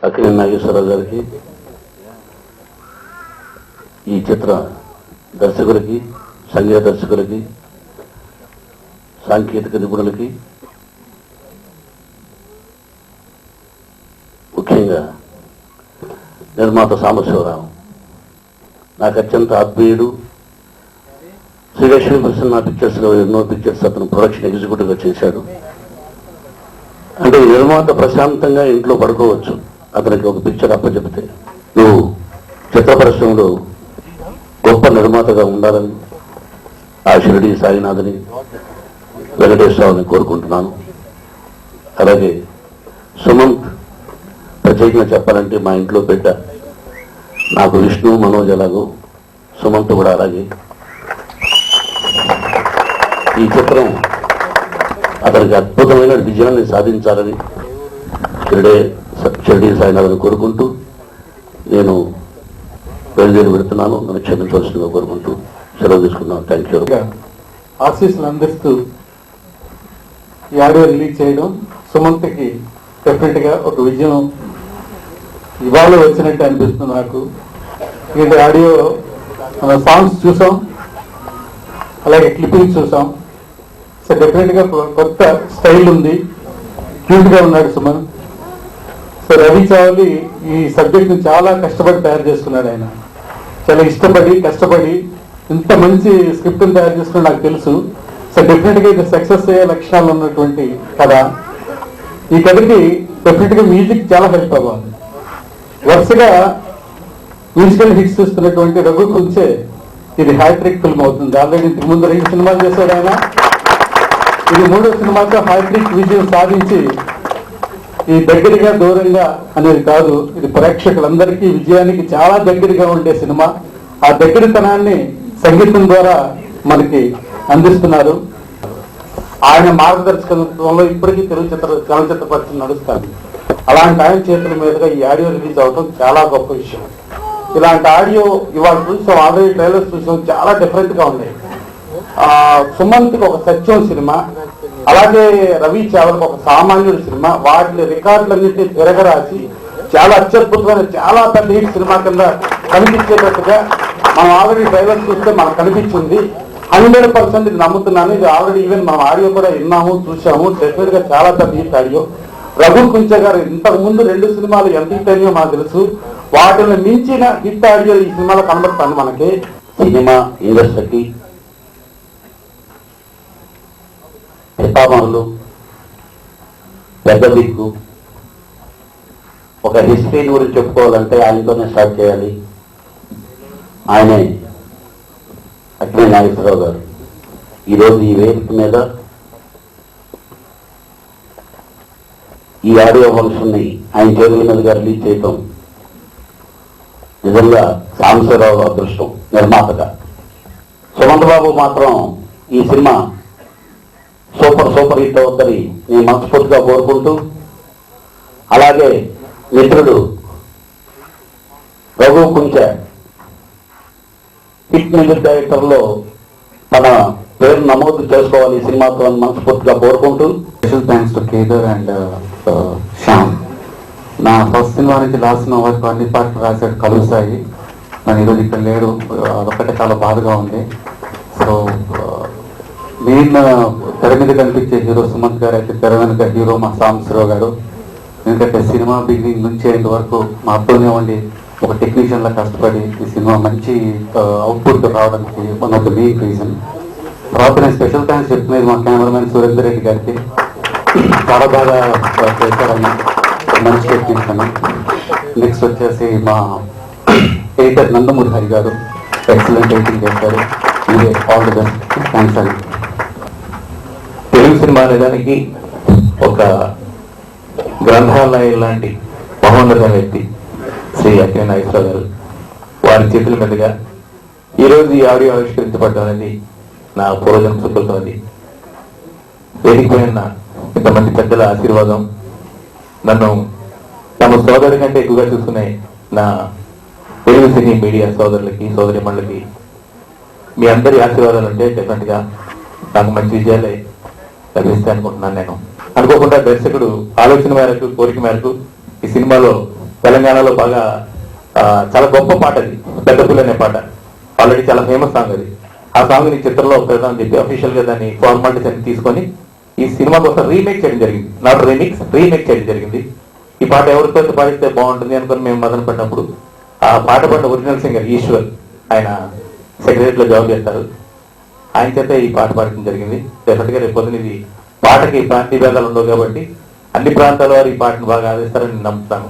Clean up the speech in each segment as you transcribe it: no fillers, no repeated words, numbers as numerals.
అక్కినేని నాగేశ్వరరావు గారికి, ఈ చిత్ర దర్శకులకి, సంగీత దర్శకులకి, సాంకేతిక నిపుణులకి, ముఖ్యంగా నిర్మాత సాంబశివరావు నాకు అత్యంత ఆత్మీయుడు. శ్రీలక్ష్మీ ప్రసన్న పిక్చర్స్లో ఎన్నో పిక్చర్స్ అతను ప్రొడక్షన్ ఎగ్జిక్యూటివ్గా చేశాడు. అంటే నిర్మాత ప్రశాంతంగా ఇంట్లో పడుకోవచ్చు అతనికి ఒక పిక్చర్ అప్పచెప్తే. నువ్వు చిత్ర పరిశ్రమలో గొప్ప నిర్మాతగా ఉండాలని ఆ షిరిడి సాయినాథని, వెంకటేశ్వరరావుని కోరుకుంటున్నాను. అలాగే సుమంత్ ప్రత్యేకంగా చెప్పాలంటే మా ఇంట్లో బిడ్డ. నాకు విష్ణు, మనోజ్ ఎలాగో సుమంత్ కూడా అలాగే. ఈ చిత్రం అతనికి అద్భుతమైన విజయాన్ని సాధించాలని షిరిడి సాయినాథని కోరుకుంటూ నేను బయలుదేరి పెడుతున్నాను. నన్ను క్షమించవలసిందిగా కోరుకుంటూ సెలవు తీసుకున్నాను. Thank you. ఆశీస్సులు అందిస్తూ ఈ ఆడియో రిలీజ్ చేయడం సుమంత్కి డెఫినెట్గా ఒక విజయం ఇవాళ వచ్చినట్టు అనిపిస్తుంది నాకు. ఇది ఆడియో సాంగ్స్ చూసాం, అలాగే క్లిప్పింగ్స్ చూసాం. సో డెఫినెట్గా కొత్త స్టైల్ ఉంది, క్యూట్గా ఉన్నాడు సుమన్. సో రవి చావలి ఈ సబ్జెక్ట్ని చాలా కష్టపడి తయారు చేసుకున్నాడు. ఆయన చాలా ఇష్టపడి కష్టపడి ఇంత మంచి స్క్రిప్ట్ని తయారు చేసుకుని నాకు తెలుసు. సో డెఫినెట్గా ఇది సక్సెస్ అయ్యే లక్షణాలు ఉన్నటువంటి కథ. ఈ కథకి డెఫినెట్గా మ్యూజిక్ చాలా హెల్ప్ అవ్వాలి. వరుసగా మ్యూజికల్ హిట్స్ చూస్తున్నటువంటి రఘు కుంచే ఇది హ్యాట్రిక్ ఫిల్మ్ అవుతుంది. ఆల్రెడీ ఇంతకు ముందు 2 సినిమాలు చేశాడు ఆయన. ఇది 3వ సినిమాతో హ్యాట్రిక్ విజయం సాధించి ఈ దగ్గరగా దూరంగా అనేది కాదు, ఇది ప్రేక్షకులందరికీ విజయానికి చాలా దగ్గరగా ఉండే సినిమా. ఆ దగ్గరతనాన్ని సంగీతం ద్వారా మనకి అందిస్తున్నారు. ఆయన మార్గదర్శకత్వంలో ఇప్పటికీ తెలుగు చలనచిత్ర పరిశ్రమ నడుస్తుంది. అలాంటి ఆయన చేతుల మీదుగా ఈ ఆడియో రిలీజ్ అవడం చాలా గొప్ప విషయం. ఇలాంటి ఆడియో ఇవాళ చూసాం, ఆల్రెడీ ట్రైలర్స్ చూసాం, చాలా డిఫరెంట్ గా ఉన్నాయి. సుమంత్కి ఒక సత్యం సినిమా, అలాగే రవి చావల్కి ఒక సామాన్యుడు సినిమా, వాటి రికార్డులన్నింటినీ తిరగరాసి చాలా అత్యద్భుతమైన చాలా పెద్ద హిట్ సినిమా కింద కనిపించేటట్టుగా మనం ఆల్రెడీ ట్రైలర్స్ చూస్తే మనకు కనిపించింది. 100% ఇది నమ్ముతున్నాను. ఇది ఆల్రెడీ ఈవెన్ మనం ఆడియో కూడా విన్నాము, చూసాము. డెఫినెట్ గా చాలా పెద్ద హిట్ ఆడియో. రఘు కుంచ గారు ఇంతకు ముందు 2 సినిమాలు ఎంత హిట్ అయినాయో మనకు తెలుసు. వాటిని మించిన హిట్ ఆడియో ఈ సినిమాలో కనబడుతుంది మనకి. సినిమా ఇండస్ట్రీకి పితామహులు, పెద్ద దిక్కు. ఒక హిస్టరీ గురించి చెప్పుకోవాలంటే ఆయనతోనే స్టార్ట్ చేయాలి. ఆయనే అక్కినేని నాగేశ్వరరావు గారు. ఈరోజు ఈ వేదిక మీద ఈ ఆడియో ఫంక్షన్ని ఆయన చేతుల మీదుగా రిలీజ్ చేయటం నిజంగా సాంబశివరావు అదృష్టం నిర్మాతగా. సుమంత్ బాబు మాత్రం ఈ సినిమా సూపర్ హిట్ అవుతుందని నేను మనస్ఫూర్తిగా కోరుకుంటూ, అలాగే మిత్రుడు రఘు కుంచ హిట్ మ్యూజిక్ డైరెక్టర్లో తన పేరు నమోదు చేసుకోవాలి ఈ సినిమాతో అని మనస్ఫూర్తిగా కోరుకుంటూ, special thanks to Kedar and Shyam. నా ఫస్ట్ సినిమా నుంచి లాస్ట్ సినిమా వరకు అన్ని పాటలు రాశాడు కలుసాయి. నన్ను ఈరోజు ఇక్కడ లేడు, అదొక్కటే చాలా బాధగా ఉంది. సో మెయిన్ తెర మీద కనిపించే హీరో సుమంత్ గారు అయితే తెర వెనుక హీరో మా సాంబశివరావు గారు. ఎందుకంటే సినిమా బిగినింగ్ నుంచి ఎండ్ వరకు మాతోనే ఉండి ఒక టెక్నీషియన్లా కష్టపడి ఈ సినిమా మంచి అవుట్పుట్ రావడానికి one of the main reason. తర్వాత నేను స్పెషల్ థ్యాంక్స్ చెప్తున్నది మా కెమెరామెన్ సురేందర్ రెడ్డి గారికి. చాలా బాగా చేశారన్న, మంచి టెక్నీషియన్. నెక్స్ట్ వచ్చేసి మా ఎడిటర్ నందమూరి హరి గారు ఎక్సలెంట్ ఎడిటింగ్ చేశారు. ఇదే ఆల్ ది బెస్ట్. థ్యాంక్స్ అండి. తెలుగు సినిమా నిజానికి ఒక గ్రంథాలయం లాంటి మహోన్నత వ్యక్తి శ్రీ అక్కినేని నాగేశ్వరరావు గారు. వారి చేతుల మీదుగా ఈరోజు ఈ ఆడియో ఆవిష్కరించబడడం అనేది నా పూర్వజన్మ సుకృతం. అది వేదికపైన ఇంతమంది పెద్దల ఆశీర్వాదం, నన్ను తమ సోదరి కంటే ఎక్కువగా చూసుకునే నా తెలుగు సినీ మీడియా సోదరులకి సోదరిమణులకి మీ అందరి ఆశీర్వాదాలు ఉంటే డెఫినెట్గా నాకు మంచి విజయాలే లభిస్తాయి అనుకుంటున్నాను. నేను అనుకోకుండా దర్శకుడు ఆలోచన మేరకు, కోరిక మేరకు ఈ సినిమాలో తెలంగాణలో బాగా చాలా గొప్ప పాట అది, పెద్ద పులి అనే పాట. ఆల్రెడీ చాలా ఫేమస్ సాంగ్ అది. ఆ సాంగ్ ని చిత్రంలో పెడదామని చెప్పి అఫీషియల్ గా దాన్ని ఫార్మాలిటీస్ అన్ని తీసుకొని ఈ సినిమా కోసం రీమేక్ చేయడం జరిగింది. నాట్ రీమేక్ చేయడం జరిగింది. ఈ పాట ఎవరితో పాడిస్తే బాగుంటుంది అనుకుని మేము మొదలు పెట్టినప్పుడు ఆ పాట పాడిన ఒరిజినల్ సింగర్ ఈశ్వర్, ఆయన సెక్రటరీలో జాబ్ చేస్తారు, ఆయన చేత ఈ పాట పాడటం జరిగింది. డెఫినెట్ గా రేపు పొద్దున ఇది పాటకి ప్రాంతీయ భేదాలు ఉండవు కాబట్టి అన్ని ప్రాంతాల వారు ఈ పాటను బాగా ఆదరిస్తారని నేను నమ్ముతాను.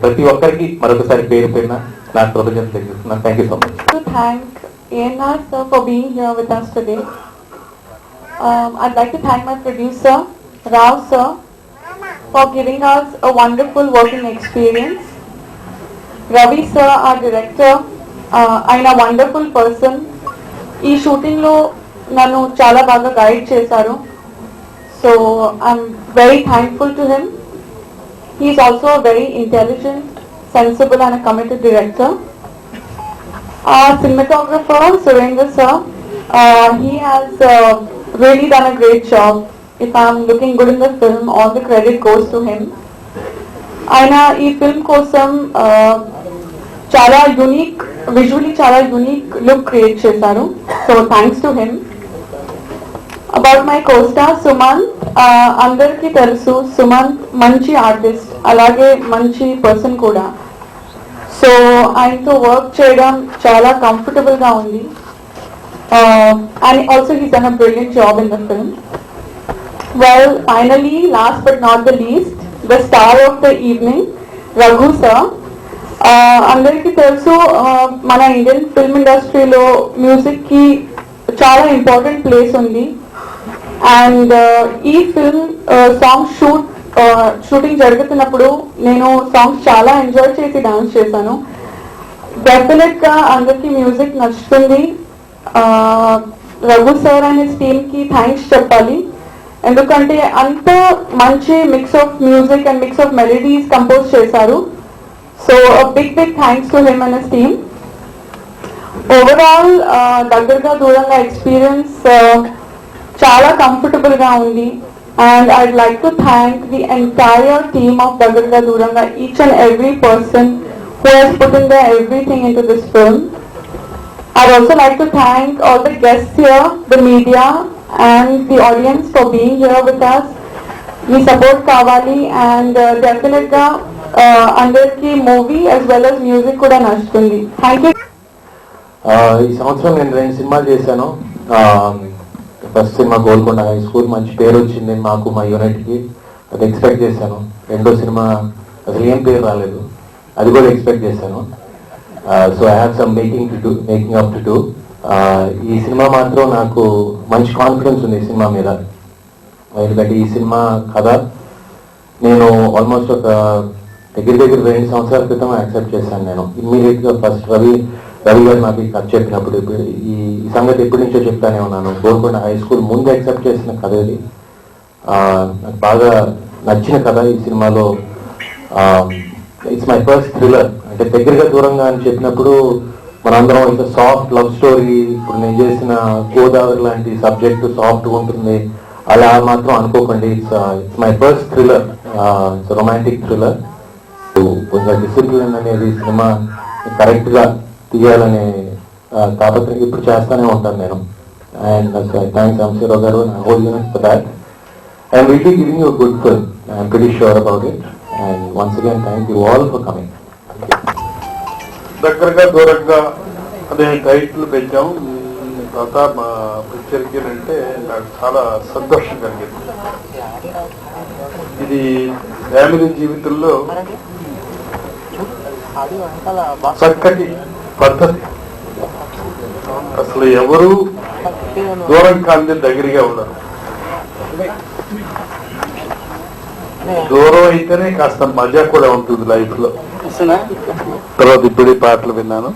ప్రతి ఒక్కరికి మరొకసారి పేరు పేరున నా కృతజ్ఞతలు తెలియజేస్తున్నాను. Thank you so much. To thank ANR sir for being here with us today. I'd like to thank my producer Rao sir for giving us a wonderful working experience. Ravi sir, our director, ఆయన wonderful person. ఈ shooting లో నన్ను చాలా బాగా guide చేశారు. So I'm very thankful to him. He is also a very intelligent, sensible and a committed director. Our cinematographer Surendra sir, he has really done a great job. If I'm looking good in the film, all the credit goes to him. Aina ee film kosam chala unique, visually chala unique look create chesaru. So thanks to him. About my co-star Sumanth, అందరికీ తెలుసు సుమంత్ మంచి artist, అలాగే మంచి person కూడా. So ఆయనతో work చేయడం చాలా comfortable గా ఉంది. And also he's done a brilliant job in the film. Well finally last but not the least, the star of the evening Raghu sir. అందరికీ తెలుసు మన ఇండియన్ ఫిల్మ్ ఇండస్ట్రీలో మ్యూజిక్ కి చాలా ఇంపార్టెంట్ ప్లేస్ ఉంది. అండ్ ఈ ఫిల్మ్ సాంగ్ షూటింగ్ జరుగుతున్నప్పుడు నేను సాంగ్స్ చాలా ఎంజాయ్ చేసి డాన్స్ చేశాను. డెఫినెట్ గా అందరికి మ్యూజిక్ నచ్చుతుంది. Raghu sir and his team కి థ్యాంక్స్ చెప్పాలి, ఎందుకంటే అంత మంచి mix of music and mix of melodies compose చేశారు. So big thanks to him and his team. Overall Daggaraga Dooranga experience చాలా కంఫర్టబుల్ గా ఉంది. And I'd like to thank the entire team of Daggaraga Dooranga, each and every person who has put in their everything into this film. I'd also like to thank all the guests here, the media and the audience for being here with us. We support Kavali and definitely andarki movie as well as music kuda nashtundi. Thank you. ఈ సంవత్సరం నేను 2 సినిమాలు చేశాను. First cinema Golconda high school, మంచి పేరు వచ్చింది మాకు, మా యూనిట్కి. అది ఎక్స్పెక్ట్ చేశాను. రెండో సినిమా అసలు ఏం పేరు రాలేదు, అది కూడా ఎక్స్పెక్ట్ చేశాను. So I have some making up to do. ఈ సినిమా మాత్రం నాకు మంచి కాన్ఫిడెన్స్ ఉంది ఈ సినిమా మీద. ఎందుకంటే ఈ సినిమా కథ నేను ఆల్మోస్ట్ ఒక దగ్గర 2 సంవత్సరాల క్రితం యాక్సెప్ట్ చేశాను. నేను ఇమ్మీడియట్గా ఫస్ట్ రవి గారు నాకు కథ చెప్పినప్పుడు ఈ సంగతి ఎప్పటి నుంచో చెప్తానే ఉన్నాను. గోల్కొండ హై స్కూల్ ముందు యాక్సెప్ట్ చేసిన కథ ఇది. నాకు బాగా నచ్చిన కథ ఈ సినిమాలో. It's my first thriller. అంటే దగ్గరగా దూరంగా అని చెప్పినప్పుడు మనందరం ఇంకా సాఫ్ట్ లవ్ స్టోరీ, ఇప్పుడు నేను చేసిన గోదావరి లాంటి సబ్జెక్ట్ సాఫ్ట్గా ఉంటుంది అలా మాత్రం అనుకోకండి. It's my first thriller, it's romantic thriller. కొంచెం డిసిప్లిన్ అనేది సినిమా కరెక్ట్గా తీయాలనే తాపత్రయం ఇప్పుడు చేస్తూనే ఉంటాను నేను. అండ్ థ్యాంక్స్ అంశీరావు గారు, నా whole unit for that. And will be giving you good film, I'm pretty sure about it. And once again, thank you all for coming. దగ్గరగా దూరంగా అనే టైటిల్ పెట్టాం. తర్వాత మా పిక్చర్కి అంటే నాకు చాలా సంతోషం కలిగింది. ఇది ఫ్యామిలీ జీవితంలో చక్కటి పద్ధతి. అసలు ఎవరు దూరం కాంతి దగ్గరగా ఉన్నారు. దూరం అయితేనే కాస్త మజా కూడా ఉంటుంది లైఫ్ లో. తర్వాత ఇప్పుడు పాటలు విన్నాను.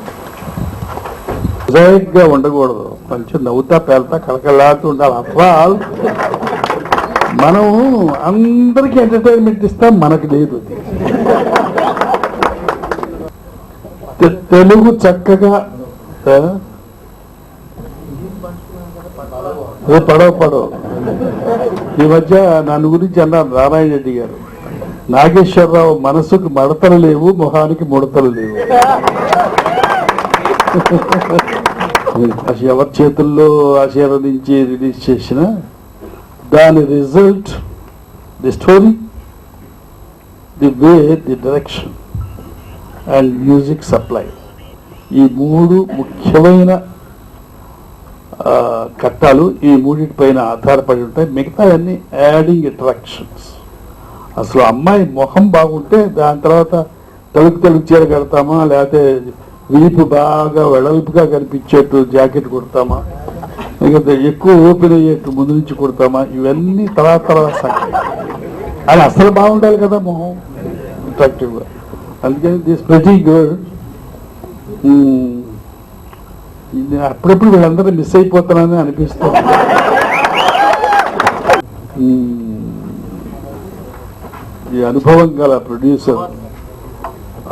గా ఉండకూడదు, మంచి నవ్వుతా పేలుతా కలకలాడుతూ ఉండాలి. అఫ్రాల్ మనం అందరికి ఎంటర్టైన్మెంట్ ఇస్తాం, మనకు లేదు. తెలుగు చక్కగా పడవ ఈ మధ్య నన్ను గురించి అన్నారు నారాయణ రెడ్డి గారు. నాగేశ్వరరావు మనసుకు మడతలు లేవు, మొహానికి ముడతలు లేవు. ఎవరి చేతుల్లో ఆశీర్వదించి రిలీజ్ చేసిన దాని result, the story, the way, the direction and music supply, ఈ మూడు ముఖ్యమైన కట్టాలు ఈ మూడింటి పైన ఆధారపడి ఉంటాయి. మిగతా అన్ని యాడింగ్ అట్రాక్షన్స్. అసలు అమ్మాయి మొహం బాగుంటే దాని తర్వాత తెలుగు చీర కడతామా, లేకపోతే వీపు బాగా వెడల్పుగా కనిపించేట్టు జాకెట్ కుడతామా, లేకపోతే ఎక్కువ ఓపెన్ అయ్యేట్టు ముందు నుంచి కుడతామా, ఇవన్నీ తర్వాత సంగతి. అది అసలు బాగుండాలి కదా మొహం అట్రాక్టివ్గా. అందుకని దిస్ ప్రతి గుడ్. అప్పుడప్పుడు వీళ్ళందరూ మిస్ అయిపోతానని అనిపిస్తుంది. ఈ అనుభవం గల ప్రొడ్యూసర్,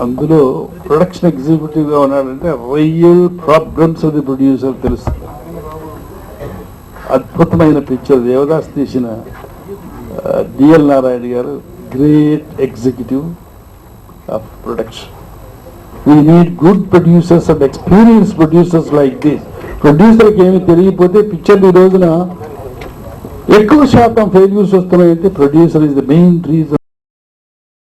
అందులో ప్రొడక్షన్ ఎగ్జిక్యూటివ్ గా ఉన్నాడంటే real problems of the producer తెలుస్తుంది. అద్భుతమైన పిక్చర్ దేవదాస్ తీసిన డిఎల్ నారాయణ గారు, great executive of production. We need good producers and experienced producers like this. ప్రొడ్యూసర్కి ఏమి తెలియకపోతే పిక్చర్ ఈ రోజున ఎక్కువ శాతం ఫెయిల్యూర్స్ వస్తున్నాయంటే producer is the main reason.